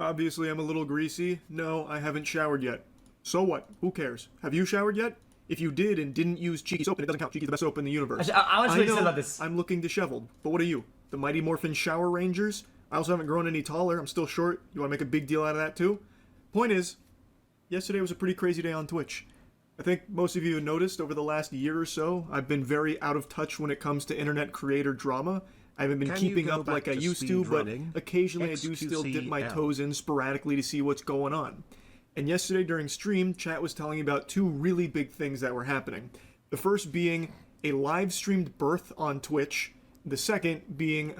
Obviously, I'm a little greasy. No, I haven't showered yet. So what? Who cares? Have you showered yet? If you did and didn't use Cheeky soap, then it doesn't count. Cheeky's the best soap in the universe. Actually, I was really excited about this. I'm looking disheveled, but what are you? The Mighty Morphin Shower Rangers? I also haven't grown any taller. I'm still short. You want to make a big deal out of that too? Point is, yesterday was a pretty crazy day on Twitch. I think most of you have noticed over the last year or so, I've been very out of touch when it comes to internet creator drama. I haven't been keeping up like I used to, but occasionally I do still dip my toes in sporadically to see what's going on. And yesterday during stream, chat was telling me about two really big things that were happening. The first being a live streamed birth on Twitch. The second being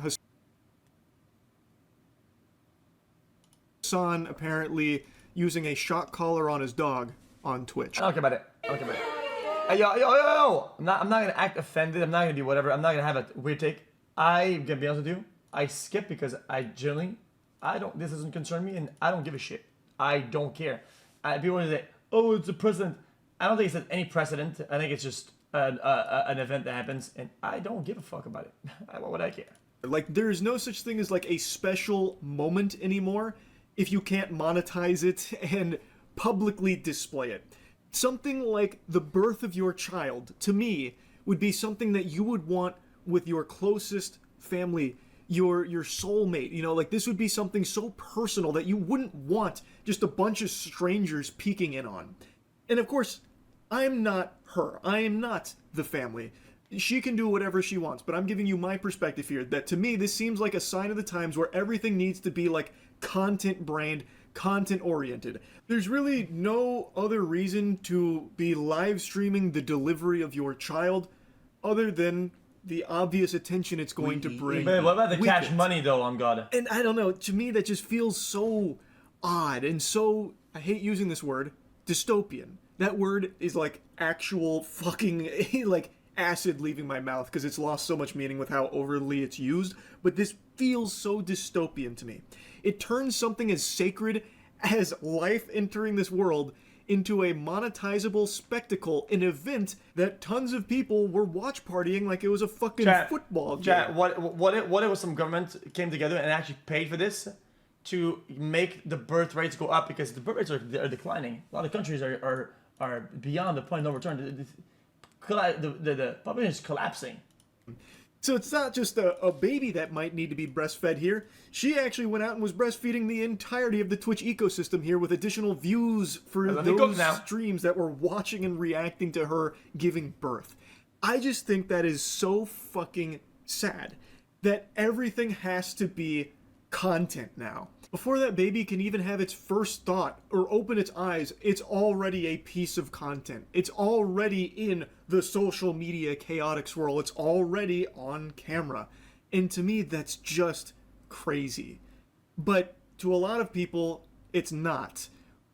Hasan apparently using a shock collar on his dog on Twitch. I don't care about it. I don't care about it. Hey, yo. I'm not gonna act offended. I'm not gonna do whatever. I'm not gonna have a weird take. I'm gonna be honest with you. I skip because this doesn't concern me and I don't give a shit. I don't care. People will say, oh, it's a precedent. I don't think it's any precedent. I think it's just an event that happens, and I don't give a fuck about it. Why would I care? Like, there is no such thing as, like, a special moment anymore if you can't monetize it and publicly display it. Something like the birth of your child, to me, would be something that you would want with your closest family, your soulmate. You know, like, this would be something so personal that you wouldn't want just a bunch of strangers peeking in on. And of course, I'm not her. I am not the family. She can do whatever she wants, but I'm giving you my perspective here, that to me, this seems like a sign of the times where everything needs to be, like, content brand, content oriented. There's really no other reason to be live streaming the delivery of your child other than the obvious attention it's going to bring. But what about the cash money, though, on God? And I don't know, to me that just feels so odd and so, I hate using this word, dystopian. That word is like actual fucking, like, acid leaving my mouth because it's lost so much meaning with how overly it's used, but this feels so dystopian to me. It turns something as sacred as life entering this world into a monetizable spectacle, an event that tons of people were watch partying like it was a fucking football game. What it was some government came together and actually paid for this to make the birth rates go up because the birth rates are declining. A lot of countries are beyond the point of no return. The population is collapsing. So it's not just a baby that might need to be breastfed here. She actually went out and was breastfeeding the entirety of the Twitch ecosystem here with additional views for those streams that were watching and reacting to her giving birth. I just think that is so fucking sad that everything has to be content now. Before that baby can even have its first thought or open its eyes, it's already a piece of content. It's already in the social media chaotic swirl. It's already on camera. And to me, that's just crazy. But to a lot of people, it's not.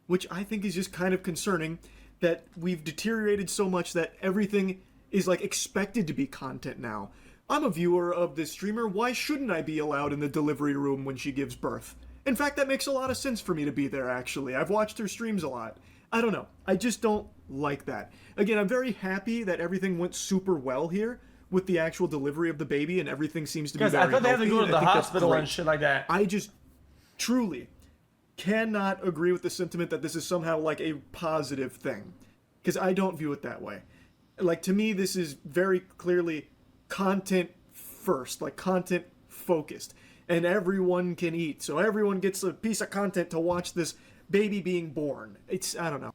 Which I think is just kind of concerning that we've deteriorated so much that everything is like expected to be content now. I'm a viewer of this streamer. Why shouldn't I be allowed in the delivery room when she gives birth? In fact, that makes a lot of sense for me to be there, actually. I've watched her streams a lot. I don't know. I just don't like that. Again, I'm very happy that everything went super well here with the actual delivery of the baby and everything seems to be very healthy. I thought they had to go to the hospital and shit like that. I just truly cannot agree with the sentiment that this is somehow like a positive thing. Because I don't view it that way. Like, to me, this is very clearly content first, like content focused. And everyone can eat, so everyone gets a piece of content to watch this baby being born. I don't know.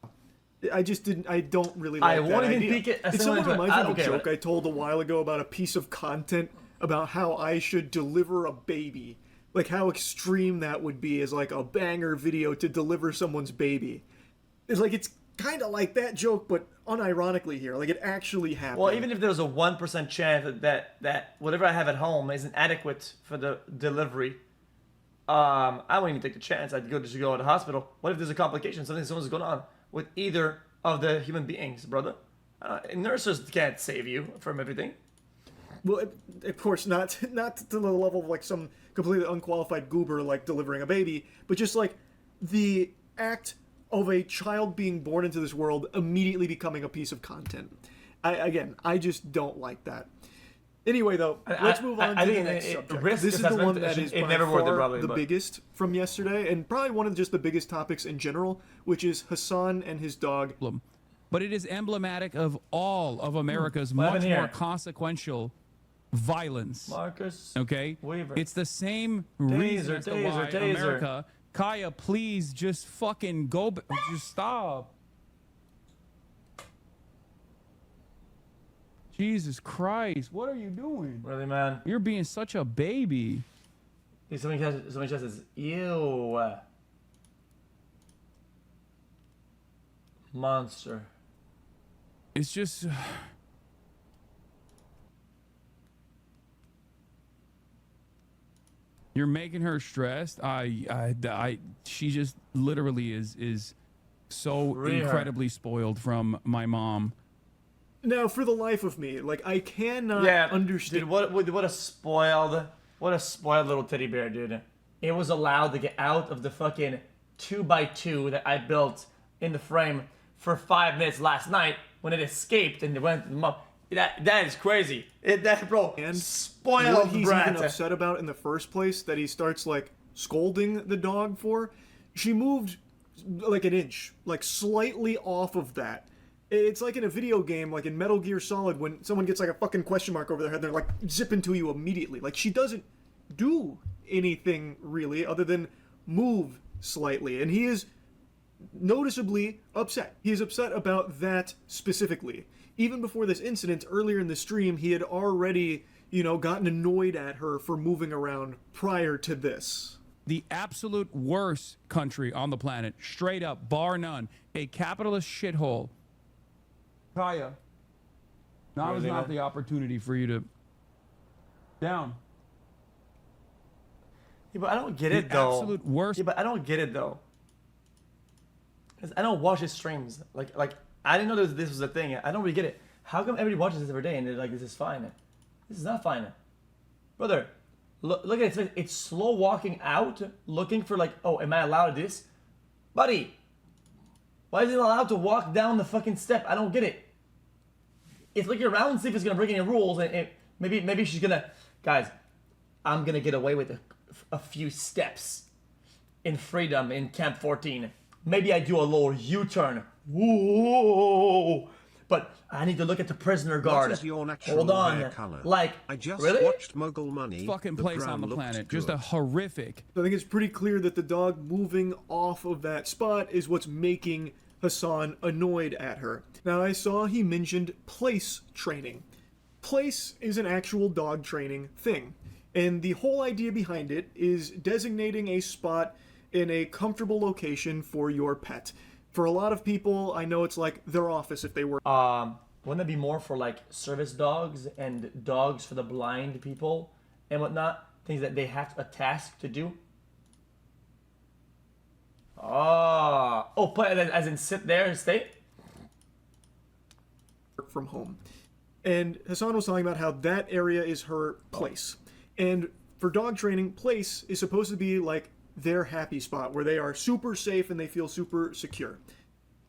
I don't really like that idea. It somewhat reminds me of a joke I told a while ago about a piece of content about how I should deliver a baby. Like how extreme that would be as like a banger video to deliver someone's baby. It's kind of like that joke, but unironically here. Like, it actually happened. Well, even if there was a 1% chance that whatever I have at home isn't adequate for the delivery, I wouldn't even take the chance. I'd go to the hospital. What if there's a complication? Something's going on with either of the human beings, brother? Nurses can't save you from everything. Well, of course, not to the level of, like, some completely unqualified goober, like, delivering a baby, but just, like, the act of a child being born into this world immediately becoming a piece of content. I just don't like that. Anyway, though, let's move on to the next subject. This is the one that is by far the biggest from yesterday, and probably one of just the biggest topics in general, which is Hasan and his dog. But it is emblematic of all of America's much more consequential violence. Marcus. Okay? Weaver. It's the same reason as to why America... Kaya, please just fucking go... Just stop. Jesus Christ, what are you doing? Really, man? You're being such a baby. Hey, somebody says, ew. Monster. It's just... You're making her stressed. She just literally is so incredibly spoiled from my mom. Now, for the life of me, like, I cannot understand. Dude, what a spoiled little teddy bear, dude. It was allowed to get out of the fucking 2x2 that I built in the frame for 5 minutes last night when it escaped and it went to the mom. That is crazy. Bro, and spoiled what he's brat. even upset about in the first place that he starts, like, scolding the dog for, she moved, like, an inch, like, slightly off of that. It's like in a video game, like in Metal Gear Solid, when someone gets like a fucking question mark over their head, they're like zipping to you immediately. Like, she doesn't do anything really other than move slightly. And he is noticeably upset. He is upset about that specifically. Even before this incident, earlier in the stream, he had already, gotten annoyed at her for moving around prior to this. The absolute worst country on the planet, straight up, bar none, a capitalist shithole. Kaya, now is not the opportunity for you to down. Yeah, but I don't get it though. Absolute worst. Yeah, but I don't get it though. Cause I don't watch his streams. Like I didn't know this was a thing. I don't really get it. How come everybody watches this every day and they're like, this is fine? This is not fine, brother. Look at it. It's slow walking out, looking for like, oh, am I allowed to do this, buddy? Why is it allowed to walk down the fucking step? I don't get it. It's like around and see if it's gonna break any rules, and maybe she's gonna, guys, I'm gonna get away with a few steps in freedom in Camp 14. Maybe I do a little U-turn. Whoa! But I need to look at the prisoner guard. What is your natural Hold on. hair color? Like, I just really? watched Mogul Money. Fucking place on the planet. Just a horrific. So I think it's pretty clear that the dog moving off of that spot is what's making Hasan annoyed at her. Now, I saw he mentioned place training. Place is an actual dog training thing. And the whole idea behind it is designating a spot in a comfortable location for your pet. For a lot of people, I know it's like their office if they were. Wouldn't that be more for like service dogs and dogs for the blind people and whatnot? Things that they have a task to do? Put as in sit there and stay? From home. And Hasan was talking about how that area is her place. And for dog training, place is supposed to be like their happy spot where they are super safe and they feel super secure.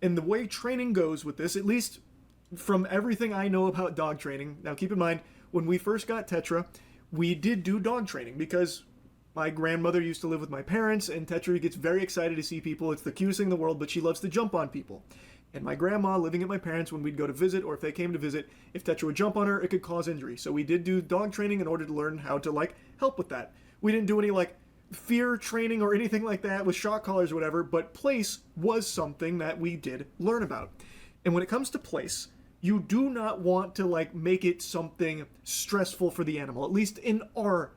And the way training goes with this, at least from everything I know about dog training, now keep in mind, when we first got Tetra, we did do dog training because my grandmother used to live with my parents, and Tetra gets very excited to see people. It's the cutest thing in the world, but she loves to jump on people. And my grandma, living at my parents, when we'd go to visit, or if they came to visit, if Tetra would jump on her, it could cause injury. So we did do dog training in order to learn how to, like, help with that. We didn't do any, like, fear training or anything like that with shock collars or whatever, but place was something that we did learn about. And when it comes to place, you do not want to, like, make it something stressful for the animal, at least in our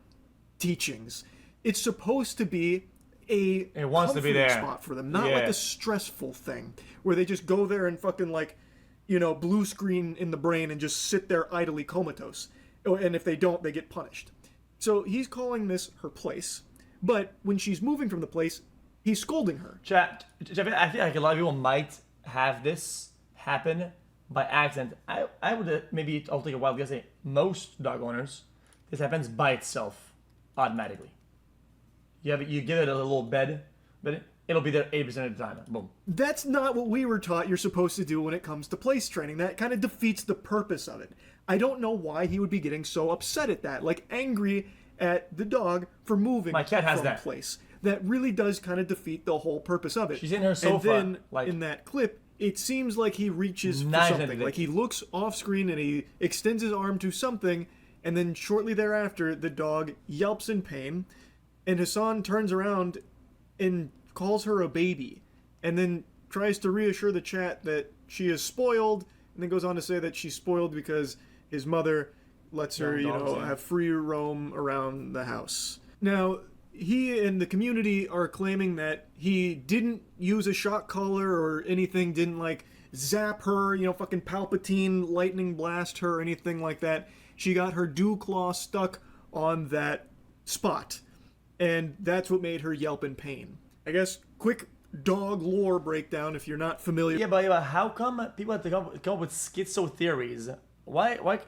teachings. It's supposed to be it wants to be there spot for them, not like a stressful thing where they just go there and fucking like, blue screen in the brain and just sit there idly comatose. And if they don't, they get punished. So he's calling this her place, but when she's moving from the place, he's scolding her. Chat, I feel like a lot of people might have this happen by accident. I would maybe I'll take a wild guess. Say most dog owners, this happens by itself, automatically. You give it a little bed, but it'll be there 80% of the time. Boom. That's not what we were taught you're supposed to do when it comes to place training. That kind of defeats the purpose of it. I don't know why he would be getting so upset at that, like angry at the dog for moving My cat has from that. place. That really does kind of defeat the whole purpose of it. She's in her sofa. And then like, in that clip, it seems like he reaches for Nice something. editing. Like he looks off screen and he extends his arm to something, and then shortly thereafter, the dog yelps in pain, and Hasan turns around and calls her a baby, and then tries to reassure the chat that she is spoiled, and then goes on to say that she's spoiled because his mother lets her, have free roam around the house. Now, he and the community are claiming that he didn't use a shock collar or anything, didn't like zap her, fucking Palpatine lightning blast her or anything like that. She got her dew claw stuck on that spot, and that's what made her yelp in pain. I guess quick dog lore breakdown if you're not familiar. Yeah, but how come people have to come up with schizo theories? Why?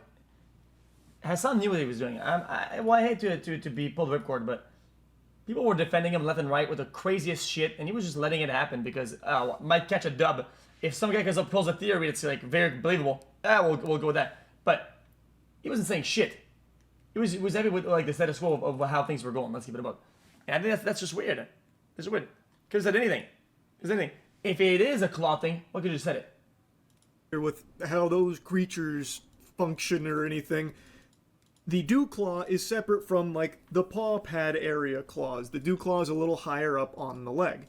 Hasan knew what he was doing. I hate to be pulled the ripcord, but people were defending him left and right with the craziest shit, and he was just letting it happen because might catch a dub. If some guy pulls a theory that's like very believable, we'll go with that. But he wasn't saying shit. It was happy with like the status quo of how things were going. Let's keep it about. And I think that's just weird. That's weird. Could have said anything. If it is a claw thing, why could you have said it? With how those creatures function or anything, the dew claw is separate from like the paw pad area claws. The dew claw is a little higher up on the leg,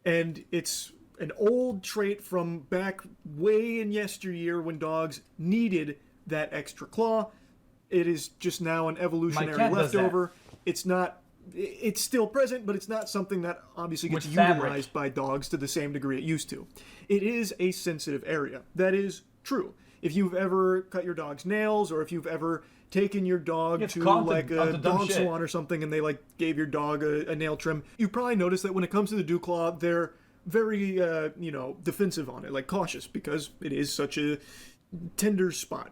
and it's an old trait from back way in yesteryear when dogs needed that extra claw. It is just now an evolutionary leftover. It's still present, but it's not something that obviously gets utilized by dogs to the same degree it used to. It is a sensitive area. That is true. If you've ever cut your dog's nails, or if you've ever taken your dog to like a dog salon or something and they like gave your dog a nail trim, you probably noticed that when it comes to the dew claw, they're very defensive on it, like cautious, because it is such a tender spot.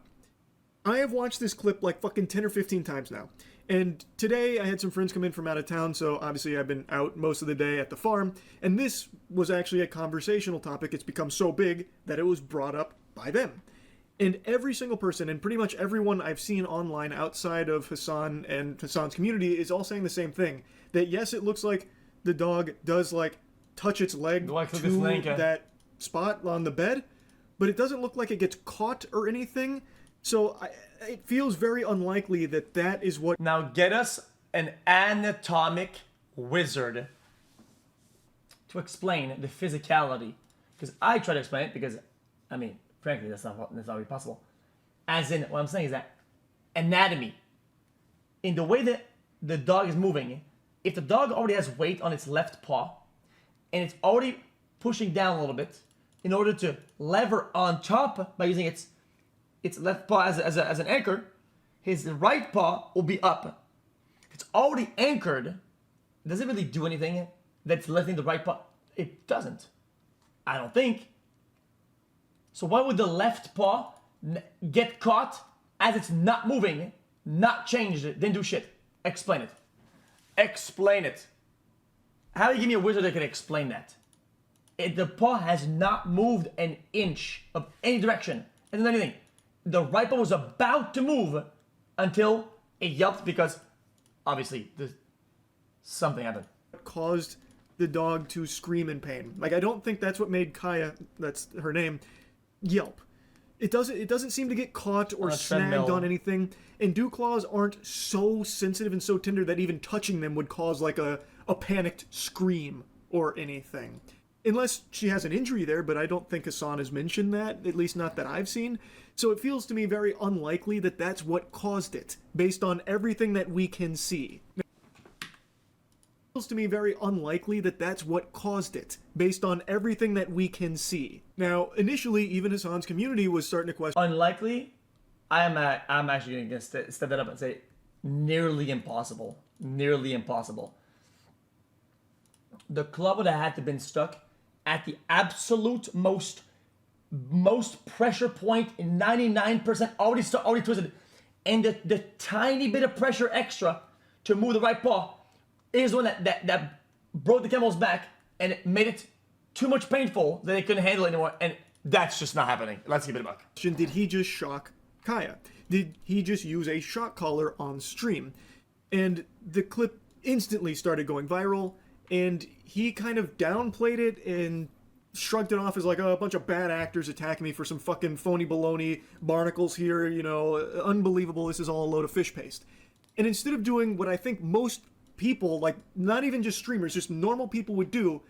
I have watched this clip like fucking 10 or 15 times now. And today I had some friends come in from out of town, so obviously I've been out most of the day at the farm, and this was actually a conversational topic. It's become so big that it was brought up by them. And every single person, and pretty much everyone I've seen online outside of Hasan and Hasan's community, is all saying the same thing. That yes, it looks like the dog does like touch its leg to that spot on the bed, but it doesn't look like it gets caught or anything. So it feels very unlikely that that is what... Now get us an anatomic wizard to explain the physicality. Because I try to explain it because, frankly, that's not really possible. As in, what I'm saying is that anatomy, in the way that the dog is moving, if the dog already has weight on its left paw, and it's already pushing down a little bit, in order to lever on top by using its left paw as an anchor, his right paw will be up. If it's already anchored, does it really do anything that's lifting the right paw? It doesn't. I don't think. So why would the left paw get caught as it's not moving, not changed, didn't do shit? Explain it. Explain it. How do you give me a wizard that can explain that? The paw has not moved an inch of any direction. And then anything. The right paw was about to move until it yelped because, obviously, something happened. Caused the dog to scream in pain. Like, I don't think that's what made Kaya, that's her name, yelp. It doesn't seem to get caught or snagged on anything. And dew claws aren't so sensitive and so tender that even touching them would cause like a panicked scream or anything. Unless she has an injury there, but I don't think Hasan has mentioned that, at least not that I've seen. So it feels to me very unlikely that that's what caused it, based on everything that we can see. It feels to me very unlikely that that's what caused it, based on everything that we can see. Now, initially, even Hasan's community was starting to question... Unlikely? I'm actually going to step that up and say nearly impossible. Nearly impossible. The claw would have had to have been stuck at the absolute most pressure point in 99% already twisted, and the tiny bit of pressure extra to move the right paw is the one that broke the camel's back and it made it too much painful that they couldn't handle it anymore, and that's just not happening. Let's keep it a buck. Did he just shock Kaya? did he just use a shock collar on stream? And the clip instantly started going viral, and he kind of downplayed it and shrugged it off as like, oh, a bunch of bad actors attacking me for some fucking phony baloney, barnacles here, you know, unbelievable, this is all a load of fish paste. And instead of doing what I think most people, like not even just streamers, just normal people would do,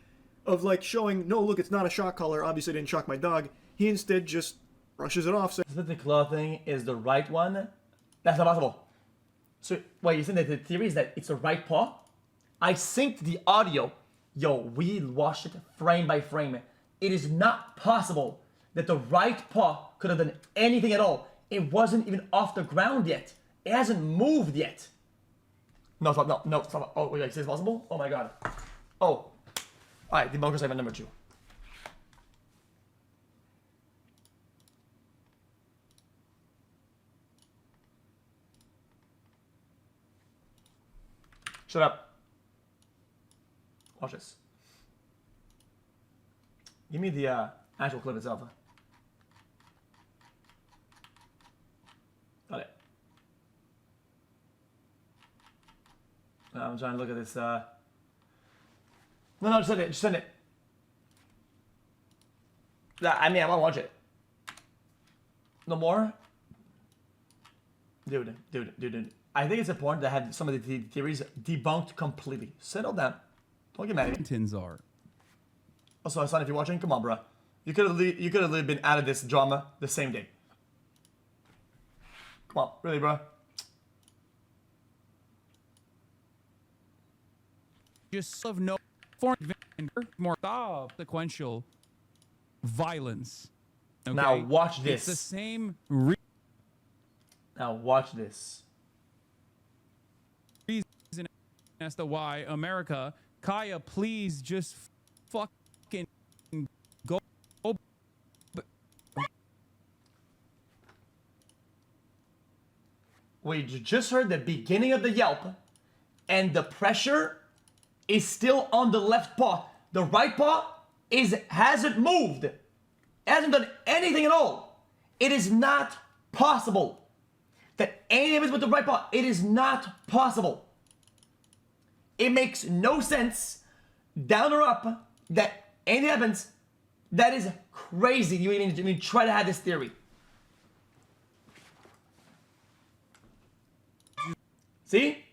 of like showing, no, look, it's not a shock collar, obviously I didn't shock my dog, he instead just brushes it off. That the claw thing is the right one? That's not possible. So, wait, you think that the theory is that it's a right paw? I synced the audio. Yo, we watched it frame by frame. It is not possible that the right paw could have done anything at all. It wasn't even off the ground yet. It hasn't moved yet. No, stop, no, stop. Oh, wait, is this possible? Oh my god. Oh. Alright, debunker segment number 2. Shut up. Watch this. Give me the actual clip itself. Got it. I'm trying to look at this. No, just send it. Just send it. I mean, I want to watch it. No more? Dude. I think it's important to have some of the theories debunked completely. Settle down. Don't get mad at me. Tins are. Also, Hasan, if you're watching, come on, bro. You could have been out of this drama the same day. Come on, really, bro. Just of no foreign more sequential violence. Okay? Now watch this. It's the same now watch this. reason as to why America, Kaya, please just fucking go. We just heard the beginning of the yelp, and the pressure is still on the left paw. The right paw hasn't moved. It hasn't done anything at all. It is not possible that any of it with the right paw. It is not possible. It makes no sense, down or up, that anything happens. That is crazy. You even try to have this theory. See,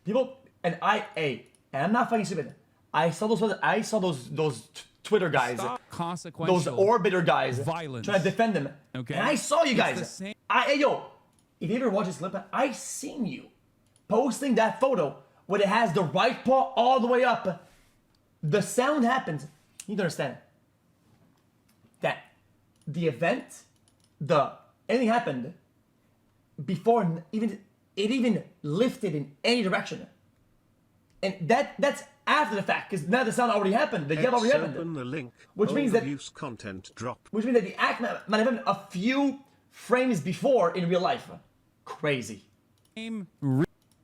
people, and I'm not fucking stupid. I saw those Twitter guys, those orbiter guys, violence. trying to defend them. Okay. And I saw you guys. Yo, if you ever watch this clip, I seen you posting that photo where it has the right paw all the way up. The sound happens. You need to understand that the event, anything happened before it even lifted in any direction. And that's after the fact, because now the sound already happened. The yell already happened. The link. Which means that content drop. Which means that the act might have happened a few frames before in real life. Crazy. Same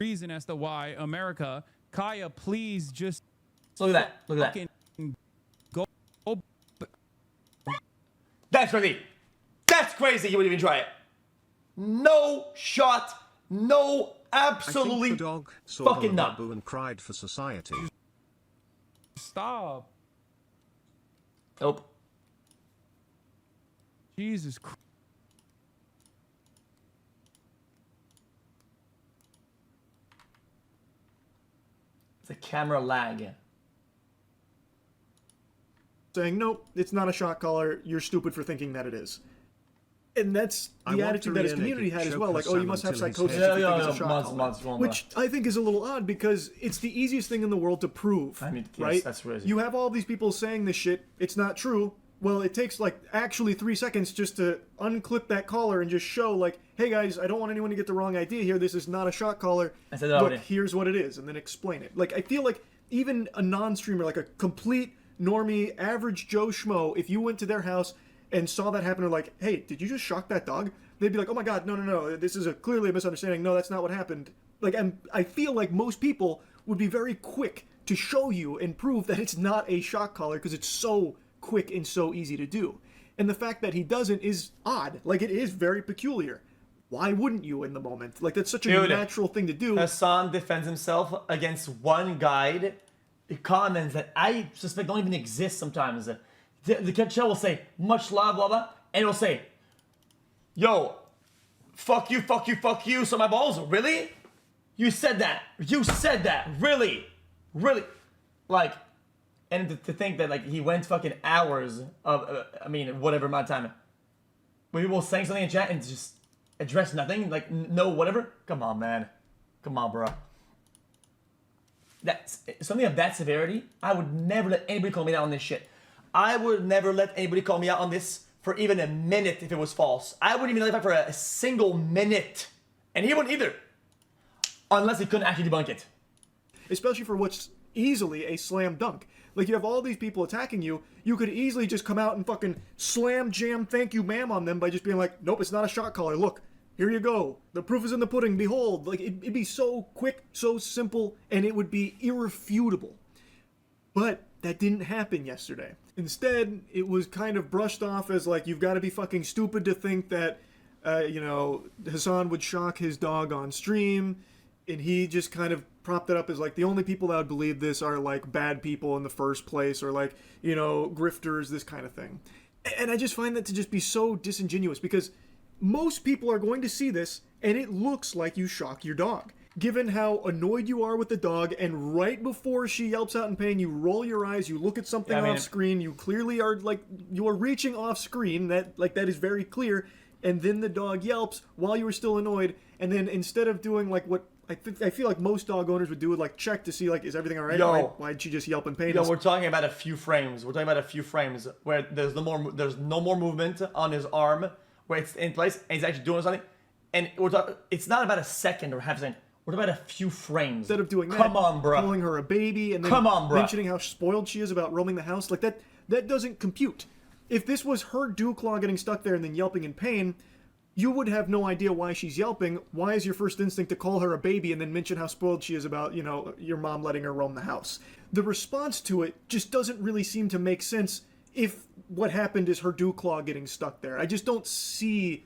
reason as to why America, Kaya, please just look at that. Look at that. Go. That's crazy. That's crazy. You wouldn't even try it. No shot. No, absolutely. I think the dog saw fucking none. And cried for society. Stop. Nope. Jesus Christ. It's a camera lag. Saying, nope, it's not a shock collar, you're stupid for thinking that it is. And that's the attitude that his community had as well, like, oh, you must have psychosis if you think it's a shock collar. Which I think is a little odd, because it's the easiest thing in the world to prove, right? Yes, that's crazy. You have all these people saying this shit, it's not true. Well, it takes, like, actually 3 seconds just to unclip that collar and just show, like, hey guys, I don't want anyone to get the wrong idea here, this is not a shock collar. Look, here's what it is, and then explain it. Like, I feel like even a non-streamer, like a complete normie, average Joe Schmo, if you went to their house and saw that happen, or like, hey, did you just shock that dog? They'd be like, oh my god, no, this is clearly a misunderstanding. No, that's not what happened. Like, I feel like most people would be very quick to show you and prove that it's not a shock collar because it's so quick and so easy to do. And the fact that he doesn't is odd. Like, it is very peculiar. why wouldn't you in the moment? Like, that's such a Dude, natural thing to do. Hasan defends himself against one guide. Comments that I suspect don't even exist sometimes. The channel will say, much love, blah, blah, and it'll say, yo, fuck you, fuck you, fuck you, so my balls, really? You said that, really? Really? Like, and to think that, like, he went fucking hours of, whatever amount of time. When people saying something in chat and just address nothing, like, no, whatever. Come on, man. Come on, bro. That's something of that severity. I would never let anybody call me out on this shit. I would never let anybody call me out on this for even a minute if it was false. I wouldn't even let it for a single minute. And he wouldn't either. Unless he couldn't actually debunk it. Especially for what's easily a slam dunk. Like, you have all these people attacking you, you could easily just come out and fucking slam jam thank you ma'am on them by just being like, nope, it's not a shot caller, look. Here you go. The proof is in the pudding. Behold. Like, it'd be so quick, so simple, and it would be irrefutable. But that didn't happen yesterday. Instead, it was kind of brushed off as like, you've got to be fucking stupid to think that, Hasan would shock his dog on stream, and he just kind of propped it up as like, the only people that would believe this are like bad people in the first place, or like, grifters, this kind of thing. And I just find that to just be so disingenuous, because most people are going to see this, and it looks like you shock your dog. Given how annoyed you are with the dog, and right before she yelps out in pain, you roll your eyes, you look at something off screen, you clearly are like, you are reaching off screen, that is very clear, and then the dog yelps while you were still annoyed, and then instead of doing like what I feel like most dog owners would do, would like check to see like, is everything alright? Why'd she just yelp in pain? We're talking about a few frames. We're talking about a few frames where there's no more movement on his arm, where it's in place, and he's actually doing something. And it's not about a second or half a second. We're talking about a few frames. Instead of doing that, come on, bro, calling her a baby, and then mentioning how spoiled she is about roaming the house, like that doesn't compute. If this was her dew claw getting stuck there and then yelping in pain, you would have no idea why she's yelping. Why is your first instinct to call her a baby and then mention how spoiled she is about, your mom letting her roam the house? The response to it just doesn't really seem to make sense if what happened is her dew claw getting stuck there. I just don't see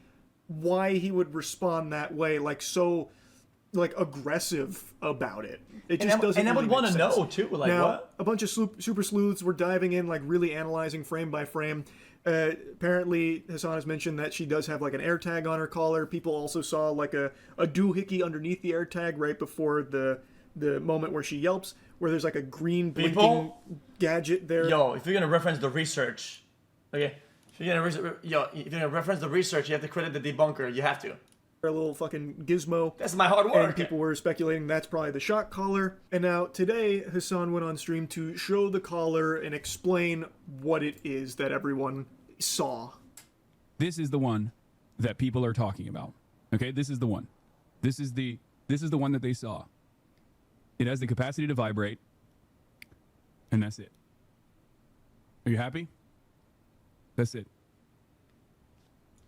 why he would respond that way, like so aggressive about it. It just doesn't. And I really would want to know too. Like, now, what? A bunch of super sleuths were diving in, like really analyzing frame by frame. Apparently, Hasan has mentioned that she does have like an AirTag on her collar. People also saw like a doohickey underneath the AirTag right before the moment where she yelps, where there's like a green blinking gadget there. Yo, if you're gonna reference the research, okay, if you're gonna reference the research, you have to credit the debunker. You have to. A little fucking gizmo. That's my hard work. And people were speculating that's probably the shock collar. And now today, Hasan went on stream to show the collar and explain what it is that everyone saw. This is the one that people are talking about. Okay, this is the one. This is the one that they saw. It has the capacity to vibrate, and that's it. Are you happy? That's it.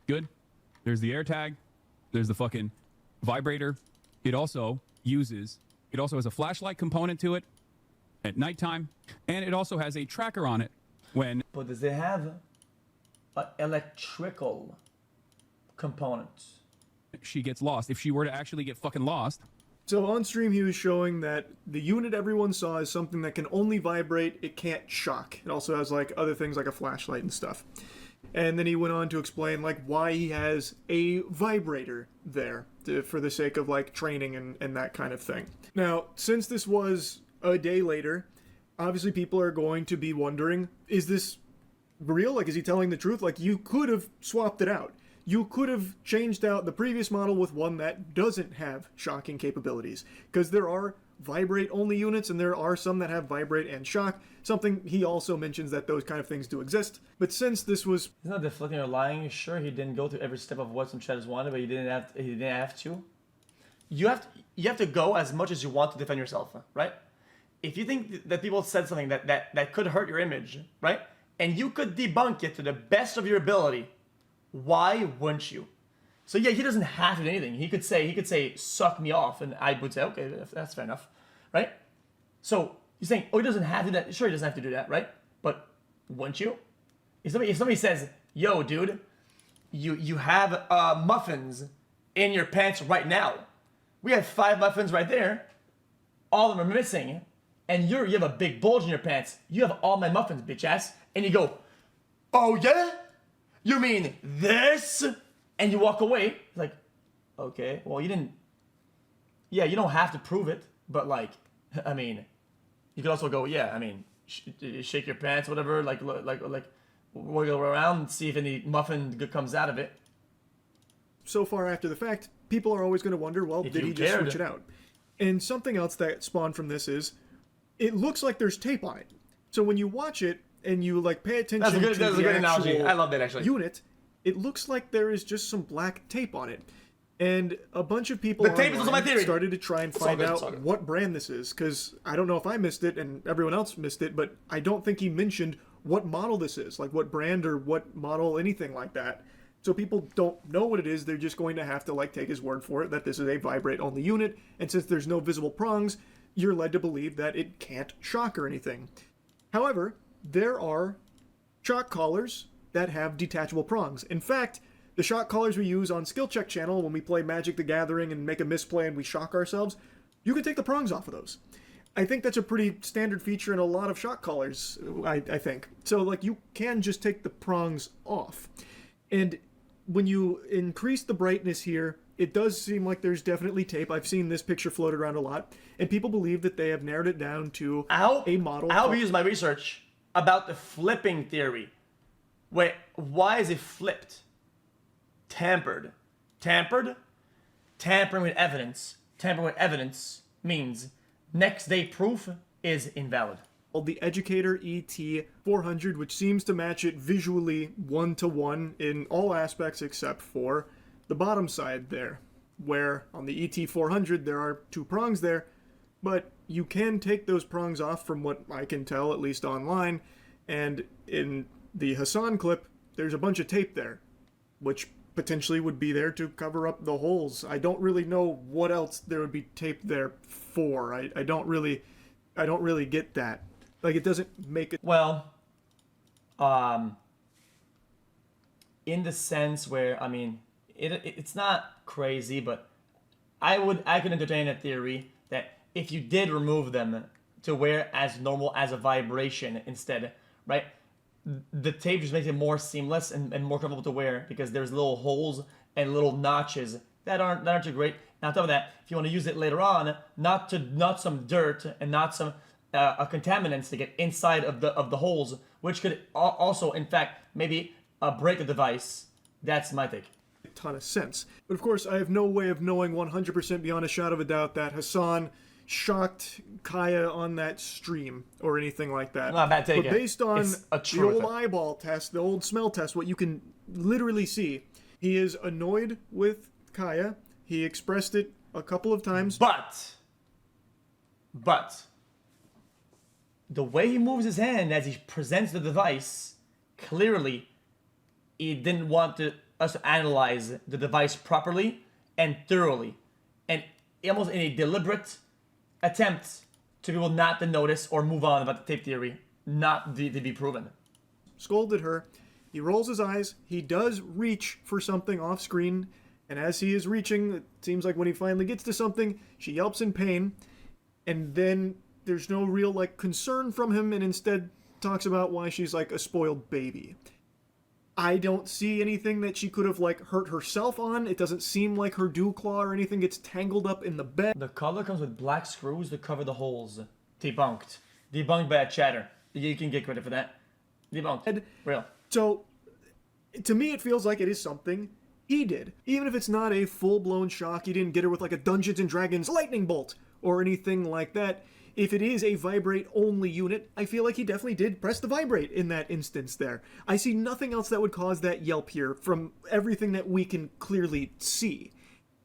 Good. There's the AirTag. There's the fucking vibrator. It also has a flashlight component to it at nighttime, and it also has a tracker on it when. But does it have an electrical component? She gets lost. If she were to actually get fucking lost. So on stream, he was showing that the unit everyone saw is something that can only vibrate. It can't shock. It also has like other things like a flashlight and stuff. And then he went on to explain like why he has a vibrator there for the sake of like training and that kind of thing. Now, since this was a day later, obviously people are going to be wondering, is this real? Like, is he telling the truth? Like, you could have swapped it out. You could have changed out the previous model with one that doesn't have shocking capabilities, because there are vibrate-only units, and there are some that have vibrate and shock. Something he also mentions that those kind of things do exist. But since this was... He's not deflecting or lying. Sure, he didn't go through every step of what some chatters wanted, but he didn't have to. You have to go as much as you want to defend yourself, right? If you think that people said something that could hurt your image, right? And you could debunk it to the best of your ability, why wouldn't you? So yeah, he doesn't have to do anything. He could say, suck me off, and I would say, okay, that's fair enough, right? So you're saying, oh, he doesn't have to do that. Sure, he doesn't have to do that, right? But wouldn't you? If somebody says, yo, dude, you have muffins in your pants right now. We have 5 muffins right there. All of them are missing. And you have a big bulge in your pants. You have all my muffins, bitch ass. And you go, oh yeah? You mean this? And you walk away. Like, okay, well, you didn't. Yeah, you don't have to prove it. But, like, I mean, you could also go, yeah, I mean, shake your pants, whatever. Like, wiggle around and see if any muffin good comes out of it. So far after the fact, people are always going to wonder, well, did he just switch it out? And something else that spawned from this is, it looks like there's tape on it. So when you watch it and you like pay attention to that's a good analogy. I love that actually. Unit, it looks like there is just some black tape on it. And a bunch of people started to try and find out what brand this is, because I don't know if I missed it and everyone else missed it, but I don't think he mentioned what model this is, like what brand or what model, anything like that. So people don't know what it is. They're just going to have to like take his word for it that this is a vibrate-only unit. And since there's no visible prongs, you're led to believe that it can't shock or anything. However, there are shock collars that have detachable prongs. In fact, the shock collars we use on Skill Check channel when we play Magic the Gathering and make a misplay and we shock ourselves, you can take the prongs off of those. I think that's a pretty standard feature in a lot of shock collars, I think. So, like, you can just take the prongs off. And when you increase the brightness here, it does seem like there's definitely tape. I've seen this picture floated around a lot, and people believe that they have narrowed it down to a model. I'll use my research about the flipping theory. Wait, why is it flipped? Tampered. Tampered? Tampering with evidence. Tampering with evidence means next day proof is invalid. Called the Educator ET400, which seems to match it visually 1-to-1 in all aspects except for the bottom side there, where on the ET400 there are 2 prongs there, but you can take those prongs off from what I can tell, at least online, and in the Hasan clip, there's a bunch of tape there, which potentially would be there to cover up the holes. I don't really know what else there would be tape there for. I don't really get that. Like, it doesn't make it... Well, in the sense where, I mean, it's not crazy, but I could entertain a theory that if you did remove them to wear as normal as a vibration instead, right? The tape just makes it more seamless and more comfortable to wear because there's little holes and little notches that aren't too great. Now, on top of that, if you want to use it later on, not some dirt and not some contaminants to get inside of the holes, which could also, in fact, maybe break the device. That's my take. A ton of sense. But of course, I have no way of knowing 100% beyond a shadow of a doubt that Hasan shocked Kaya on that stream or anything like that. Not a bad take. But based on the old eyeball test, the old smell test, what you can literally see, he is annoyed with Kaya. He expressed it a couple of times. But the way he moves his hand as he presents the device, clearly he didn't want us to analyze the device properly and thoroughly, and almost in a deliberate attempt to be able not to notice or move on about the tape theory, not to be proven. Scolded her. He rolls his eyes. He does reach for something off screen, and as he is reaching, it seems like when he finally gets to something, she yelps in pain, and then there's no real like concern from him, and instead talks about why she's like a spoiled baby. I don't see anything that she could have like hurt herself on. It doesn't seem like her dew claw or anything gets tangled up in the bed. The collar comes with black screws to cover the holes. Debunked. Debunked by a chatter. You can get credit for that. Debunked. Real. So, to me it feels like it is something he did. Even if it's not a full-blown shock, he didn't get her with like a Dungeons & Dragons lightning bolt or anything like that. If it is a vibrate-only unit, I feel like he definitely did press the vibrate in that instance there. I see nothing else that would cause that yelp here from everything that we can clearly see.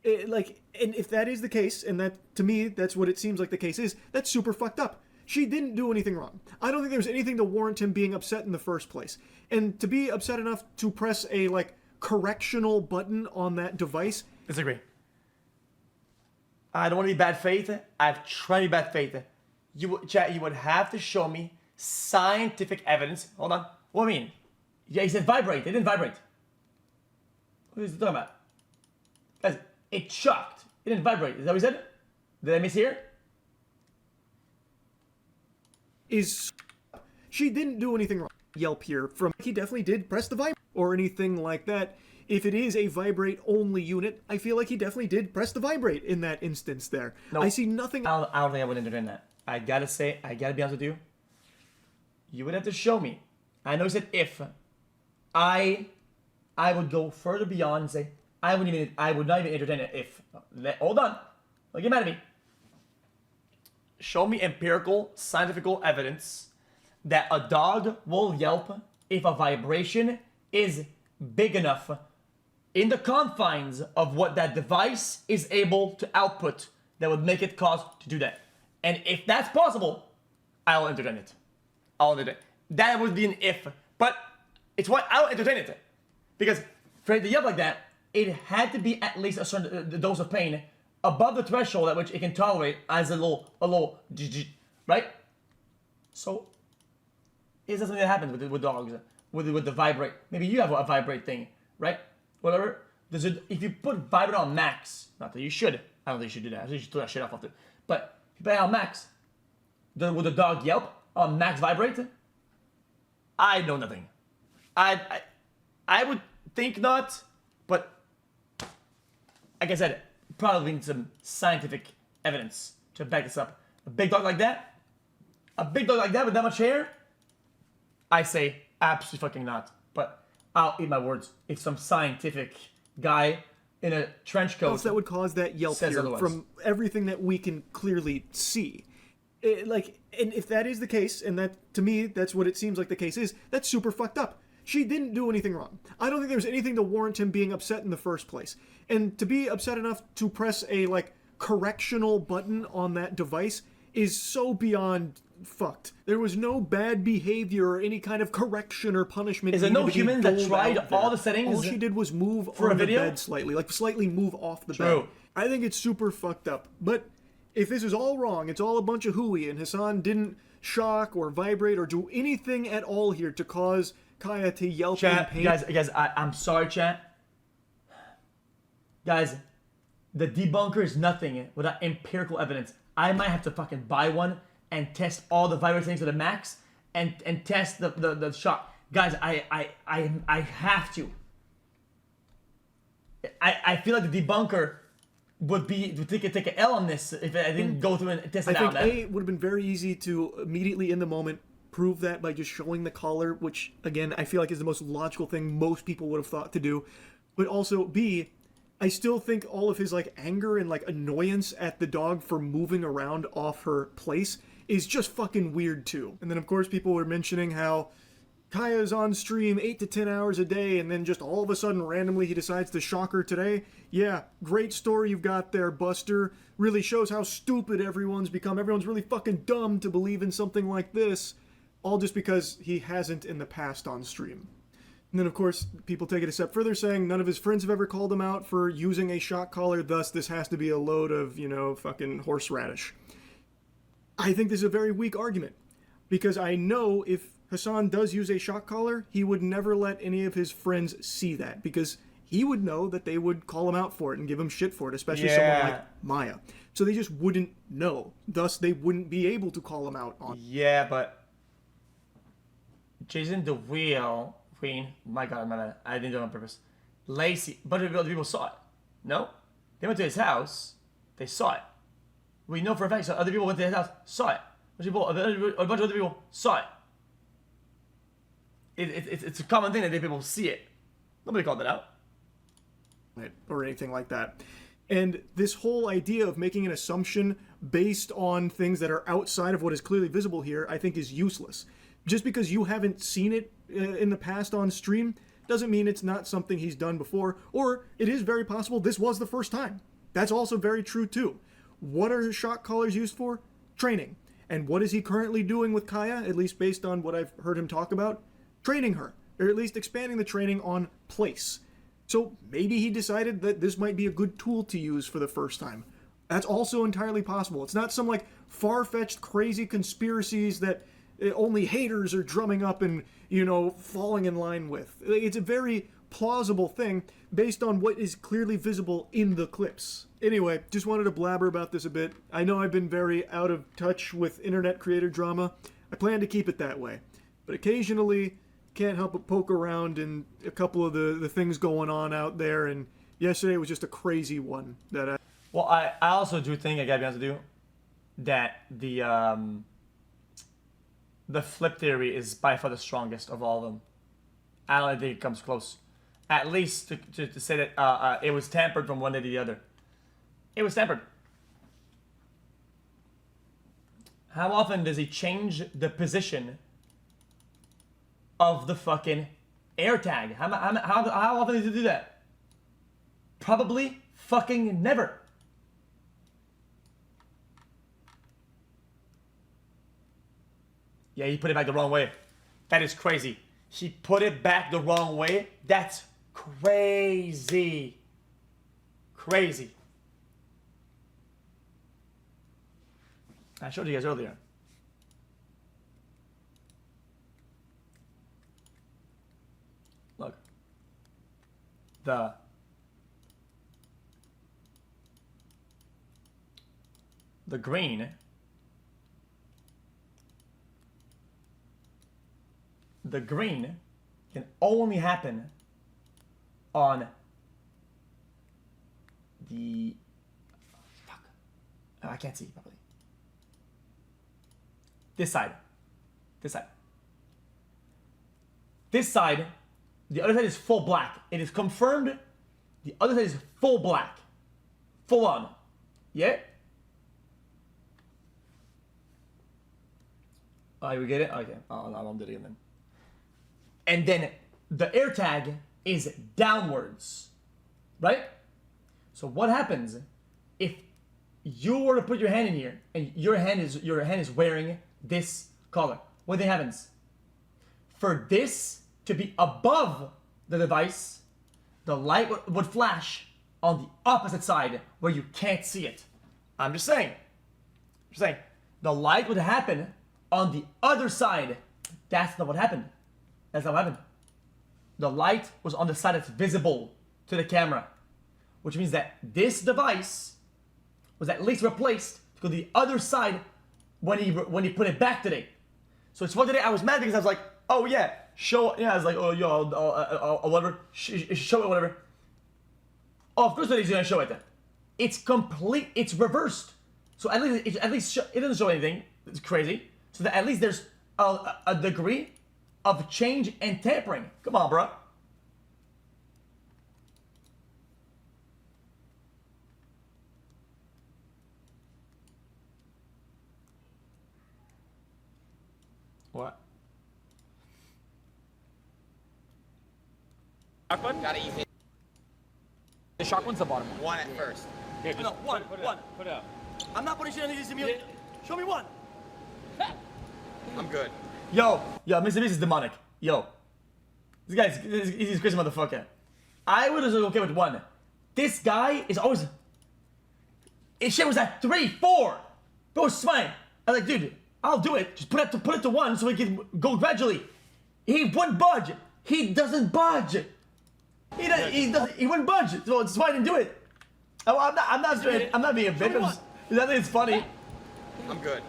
And if that is the case, and that, to me, that's what it seems like the case is, that's super fucked up. She didn't do anything wrong. I don't think there's anything to warrant him being upset in the first place. And to be upset enough to press a, correctional button on that device... Disagree. I don't want to be bad faith. I've tried to be bad faith. You would have to show me scientific evidence. Hold on. What do you mean? Yeah, he said vibrate. It didn't vibrate. What is he talking about? Guys, it shocked. It didn't vibrate. Is that what he said? Did I mishear? She didn't do anything wrong. Yelp here from he definitely did press the vibrate or anything like that. If it is a vibrate only unit, I feel like he definitely did press the vibrate in that instance there. Nope. I see nothing. I don't think I would entertain that. I gotta be honest with you. You would have to show me. I know you said if. I would go further beyond and say I would not even entertain it if. Hold on. Don't get mad at me. Show me empirical, scientific evidence that a dog will yelp if a vibration is big enough in the confines of what that device is able to output that would make it cause to do that. And if that's possible, I'll entertain it. That would be an if. But it's why I'll entertain it. Because for it to yelp like that, it had to be at least a certain dose of pain above the threshold at which it can tolerate as a little, right? So, is that something that happens with dogs? With the vibrate? Maybe you have a vibrate thing, right? Whatever. If you put vibrate on max, not that you should. I don't think you should do that. I think you should throw that shit off often. But if you put it on max, would the dog yelp on max vibrate? I know nothing. I would think not, but like I said, probably need some scientific evidence to back this up. A big dog like that with that much hair, I say absolutely fucking not. But I'll eat my words. If some scientific guy in a trench coat that would cause that yelp here otherwise. From everything that we can clearly see. And if that is the case, and that to me that's what it seems like the case is, that's super fucked up. She didn't do anything wrong. I don't think there's anything to warrant him being upset in the first place. And to be upset enough to press a correctional button on that device is so beyond fucked. There was no bad behavior or any kind of correction or punishment. Is there no human that tried all the settings? All she did was move for on a video? the bed slightly, slightly move off the True. bed. I think it's super fucked up. But if this is all wrong, it's all a bunch of hooey, and Hasan didn't shock or vibrate or do anything at all here to cause Kaya to yelp in pain. Guys, I'm sorry, chat. Guys, the debunker is nothing without empirical evidence. I might have to fucking buy one and test all the virus things to the max and test the shock. Guys, I have to. I feel like the debunker would take an L on this if I didn't go through and test it out. I think it would have been very easy to immediately in the moment prove that by just showing the collar, which again I feel like is the most logical thing most people would have thought to do. But also B, I still think all of his anger and annoyance at the dog for moving around off her place is just fucking weird too. And then of course people were mentioning how Kaya's on stream 8 to 10 hours a day, and then just all of a sudden randomly he decides to shock her today. Yeah, great story you've got there, Buster. Really shows how stupid everyone's become. Everyone's really fucking dumb to believe in something like this. All just because he hasn't in the past on stream. And then, of course, people take it a step further, saying none of his friends have ever called him out for using a shock collar, thus this has to be a load of, fucking horseradish. I think this is a very weak argument, because I know if Hasan does use a shock collar, he would never let any of his friends see that, because he would know that they would call him out for it and give him shit for it, especially someone like Maya. So they just wouldn't know. Thus, they wouldn't be able to call him out on it. Yeah, but Jason the Queen, my god, I didn't do it on purpose. Lacey, a bunch of other people saw it. No? They went to his house, they saw it. We know for a fact, so other people went to his house, saw it. A bunch of other people saw it. It's a common thing that people see it. Nobody called it out. Or anything like that. And this whole idea of making an assumption based on things that are outside of what is clearly visible here, I think is useless. Just because you haven't seen it in the past on stream doesn't mean it's not something he's done before, or it is very possible this was the first time. That's also very true too. What are his shock collars used for? Training. And what is he currently doing with Kaya, at least based on what I've heard him talk about? Training her, or at least expanding the training on place. So maybe he decided that this might be a good tool to use for the first time. That's also entirely possible. It's not some far-fetched crazy conspiracies that only haters are drumming up and, falling in line with. It's a very plausible thing based on what is clearly visible in the clips. Anyway, just wanted to blabber about this a bit. I know I've been very out of touch with internet creator drama. I plan to keep it that way. But occasionally, can't help but poke around in a couple of the things going on out there, and yesterday was just a crazy one that I... Well, I also do think, I gotta be honest with you, that the flip theory is by far the strongest of all of them. I don't think it comes close. At least to say that it was tampered from one day to the other. It was tampered. How often does he change the position of the fucking AirTag? How often does he do that? Probably fucking never. Yeah, he put it back the wrong way. That is crazy. He put it back the wrong way? That's crazy. Crazy. I showed you guys earlier. Look. The green. The green can only happen on the... Fuck. Oh, I can't see properly. This side. This side. This side, the other side is full black. It is confirmed. The other side is full black. Full on. Yeah? Oh, you get it? Okay. Oh, no, I won't do it again then. And then the AirTag is downwards. Right? So what happens if you were to put your hand in here and your hand is wearing this collar? What then happens? For this to be above the device, the light would flash on the opposite side where you can't see it. I'm just saying. The light would happen on the other side. That's not what happened. That's not what happened. The light was on the side that's visible to the camera, which means that this device was at least replaced to go to the other side when he put it back today. So it's one today I was mad because I was like, oh yeah, show, yeah, I was like, oh yo, whatever, show it, whatever. Oh, of course he's gonna show it then. It's complete, it's reversed. So at least it doesn't show anything. It's crazy. So that at least there's a degree of change and tampering. Come on, bro. What? Shock one? Gotta use it. The shock one's the bottom one. One at first. Yeah, no, one. Put it out. I'm not putting shit on these immune. Show me one. I'm good. Yo, Mr. Beast is demonic. Yo. He's a crazy motherfucker. I was okay with one. This guy is always... His shit was at 3, 4. Bro, it's fine. I was like, dude, I'll do it. Just put it to 1 so we can go gradually. He wouldn't budge. He doesn't budge. He wouldn't budge. So that's why I didn't do it. I'm not being a bitch. I think it's funny. I'm good.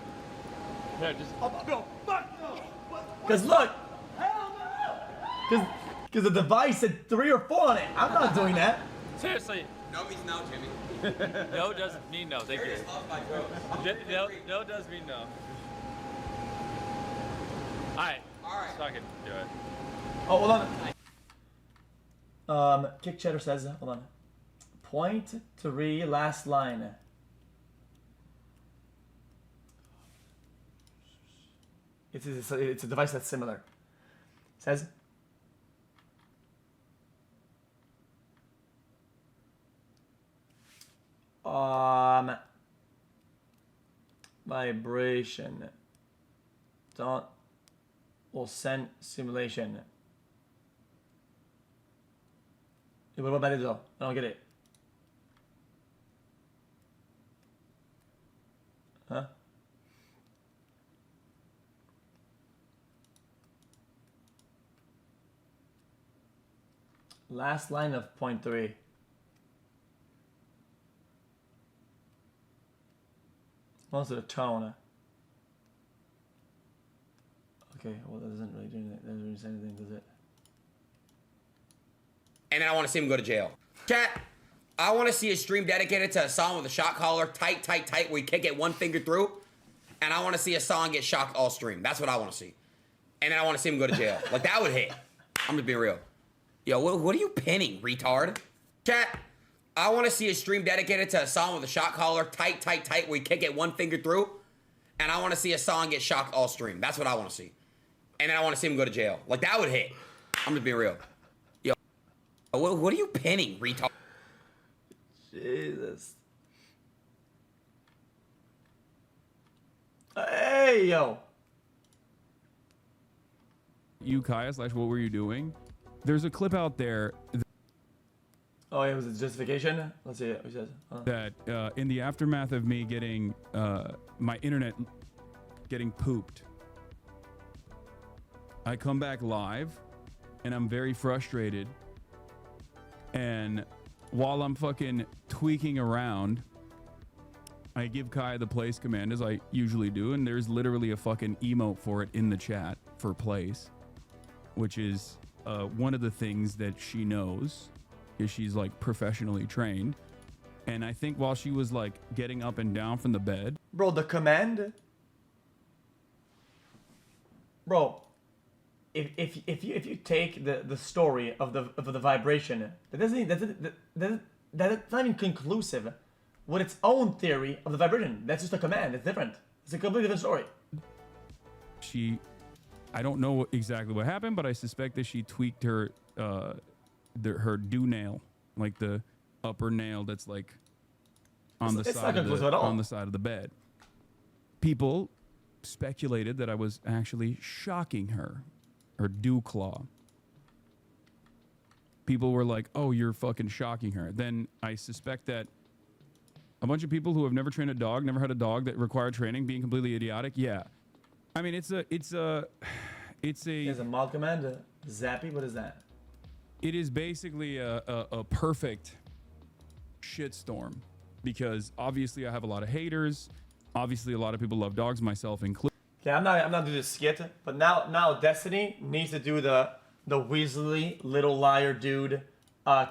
Yeah, just. No, fuck no. Because look. Because the device said 3 or 4 on it. I'm not doing that. Seriously. No means no, Jimmy. No doesn't mean no. Thank you. No does mean no. Alright. So I can do it. Oh, hold on. Kick Cheddar says, hold on. Point 3, last line. It's a device that's similar. It says, vibration. Will send simulation. Yeah, what about it though? I don't get it. Huh? Last line of point 3. Most of the tone. Okay, well that doesn't really do anything. That doesn't really say anything, does it? And then I want to see him go to jail. Chat, I want to see a stream dedicated to a song with a shot caller, tight, tight, tight, where you can't get one finger through. And I want to see a song get shocked all stream. That's what I want to see. And then I want to see him go to jail. Like, that would hit. I'm just being real. Yo, what are you pinning, retard? Chat, I want to see a stream dedicated to a song with a shot caller, tight, tight, tight, where you can't get one finger through. And I want to see a song get shocked all stream. That's what I want to see. And then I want to see him go to jail. Like, that would hit. I'm just being real. Yo, what are you pinning, retard? Jesus. Hey, yo. You, Kaya, / what were you doing? There's a clip out there Oh, it was a justification? Let's see it. He says. that in the aftermath of me getting my internet getting pooped, I come back live and I'm very frustrated. And while I'm fucking tweaking around, I give Kai the place command as I usually do, and there's literally a fucking emote for it in the chat for place, which is one of the things that she knows, is she's like professionally trained. And I think while she was like getting up and down from the bed, Bro, the command. Bro, if you take the story of the vibration, that's not even conclusive with its own theory of the vibration. That's just a command. It's different. It's a completely different story. I don't know exactly what happened, but I suspect that she tweaked her her do nail, like the upper nail that's like on the side of the bed. People speculated that I was actually shocking her dew claw. People were like, "Oh, you're fucking shocking her." Then I suspect that a bunch of people who have never trained a dog, never had a dog that required training, being completely idiotic. Yeah, I mean it's a mild command, zappy. What is that? It is basically a perfect shitstorm, because obviously I have a lot of haters. Obviously, a lot of people love dogs, myself included. Okay, I'm not doing this skit, but now Destiny needs to do the Weasley little liar dude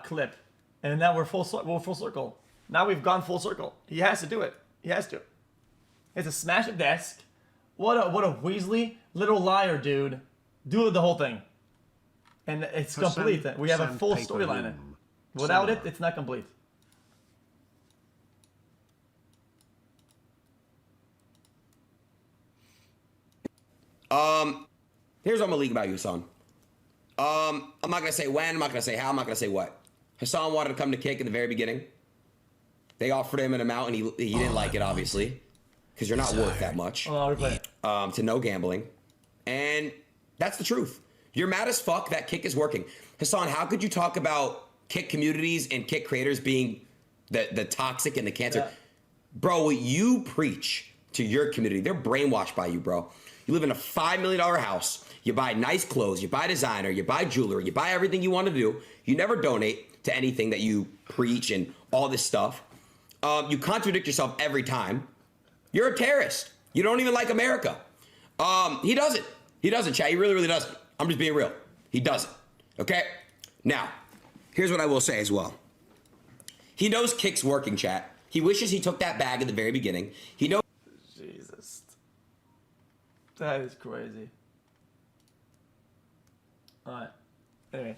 clip, and now we're full circle. Now we've gone full circle. He has to do it. He has to. It's a smash a desk. What a Weasley little liar dude. Do the whole thing, and it's complete. We have a full storyline. Without it, it's not complete. Here's what I'm gonna leak about you, Hasan. I'm not gonna say when, I'm not gonna say how, I'm not gonna say what. Hasan wanted to come to Kick in the very beginning. They offered him an amount and he didn't like it, obviously, because you're not worth that much. To no gambling. And that's the truth. You're mad as fuck that Kick is working. Hasan, how could you talk about Kick communities and Kick creators being the toxic and the cancer? Yeah. Bro, what you preach to your community, they're brainwashed by you, bro. You live in a $5 million house. You buy nice clothes. You buy designer. You buy jewelry. You buy everything you want to do. You never donate to anything that you preach and all this stuff. You contradict yourself every time. You're a terrorist. You don't even like America. He doesn't. He doesn't, chat. He really, really doesn't. I'm just being real. He doesn't. Okay? Now, here's what I will say as well. He knows Kick's working, chat. He wishes he took that bag at the very beginning. He knows. Jesus. That is crazy. Alright. Anyway.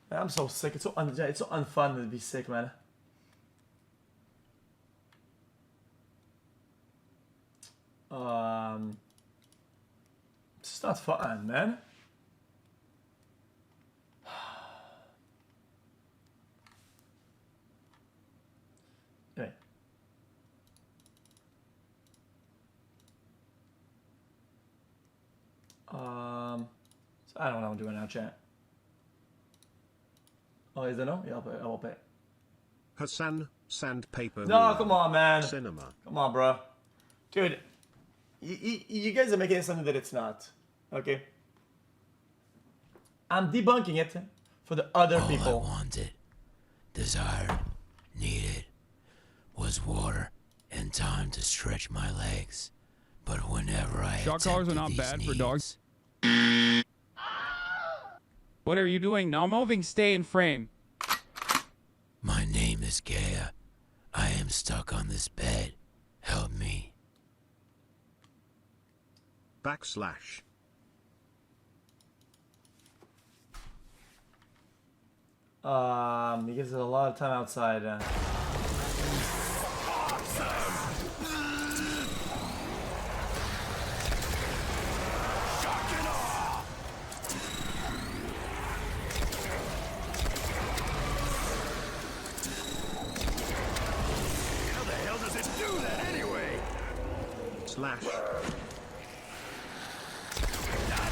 Man, I'm so sick. It's so unfun to be sick, man. It's just not fun, man. Anyway. So I don't know what I'm doing now, chat. Oh, is there no? Yeah, I will pay. Hasan, sandpaper. No, come on, man. Cinema. Come on, bro. Dude, you guys are making it something that it's not. Okay? I'm debunking it for the other All people. I wanted, desired, needed was water and time to stretch my legs. But whenever I Shock collars are not attempted bad these for dogs. needs, What are you doing? Now moving, stay in frame. my name is Gaia. I am stuck on this bed. Help me. / He gives it a lot of time outside. How the hell does it do that anyway? / Not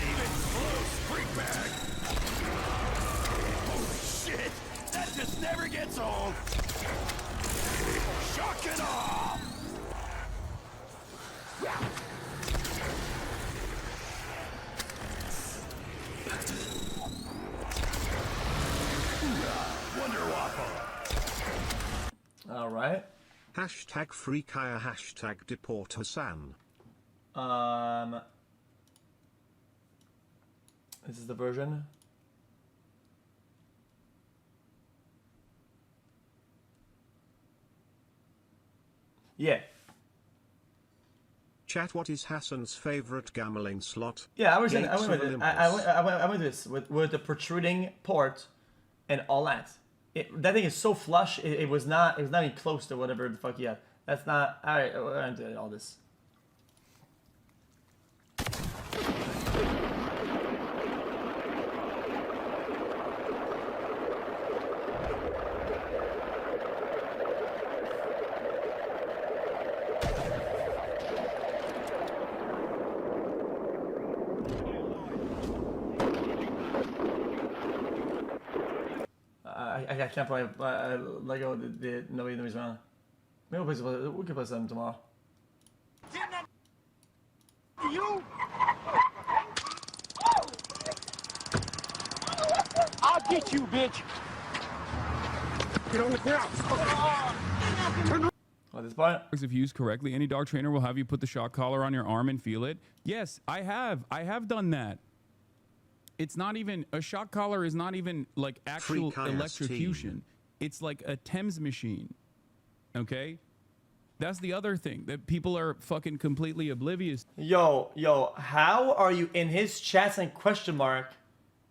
even close, freak bag. Holy shit, that just never gets old. Shock and awe. Wonder Waffle. All right. #free Kaya # deport Hasan. This is the version. Yeah. Chat, what is Hassan's favorite gambling slot? Yeah, I was in. Gates I went of with it. Olympus. I went with this with the protruding port and all that. That thing is so flush. It was not even close to whatever the fuck he had. That's not. All right, we're into all this. I can't play Lego. Nobody's around. Maybe we can play some tomorrow. You? I'll get you, bitch. Get on the ground. At this point, If used correctly, any dog trainer will have you put the shock collar on your arm and feel it. Yes, I have. I have done that. It's not even a shock collar. Is not even like actual electrocution. It's like a Thames machine. Okay, that's the other thing that people are fucking completely oblivious. Yo, how are you in his chats and question mark,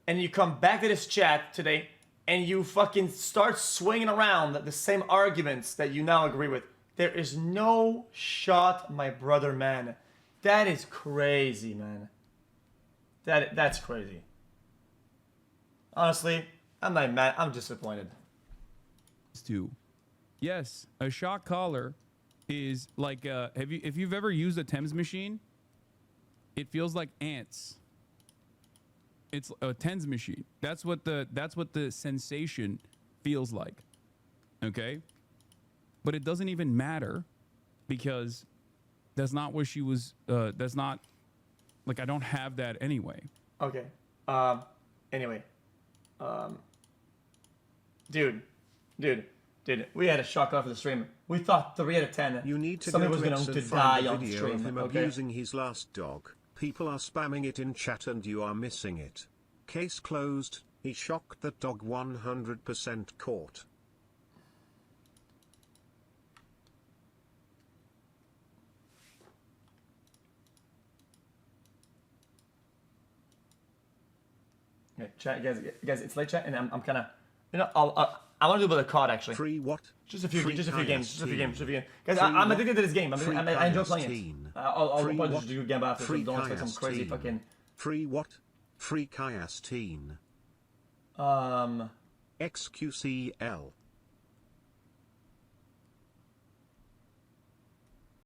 and you come back to this chat today, and you fucking start swinging around the same arguments that you now agree with? There is no shot, my brother, man. That is crazy, man. That's crazy. Honestly, I'm not mad. I'm disappointed. Yes, a shock collar is like if you've ever used a Thames machine, it feels like ants. It's a Thames machine. That's what the sensation feels like. Okay? But it doesn't even matter because that's not what she was that's not like I don't have that anyway. Okay. Anyway. Dude, we had a shock off of the stream. We thought 3 out of 10. You need to somebody go was to going X to and die find a on video stream. of him Okay. abusing his last dog. People are spamming it in chat and you are missing it. Case closed. He shocked that dog 100% caught. Okay, chat, guys, it's late chat, and I'm kind of, I want to do a bit of COD actually. Free what? Just a few games. Guys, Free I'm what? addicted to this game. I enjoy playing it. Teen. I'll Free probably what? just do a game after, so Free don't expect some crazy Teen. fucking. Free what? Free Kayas Teen. Um. XQCL.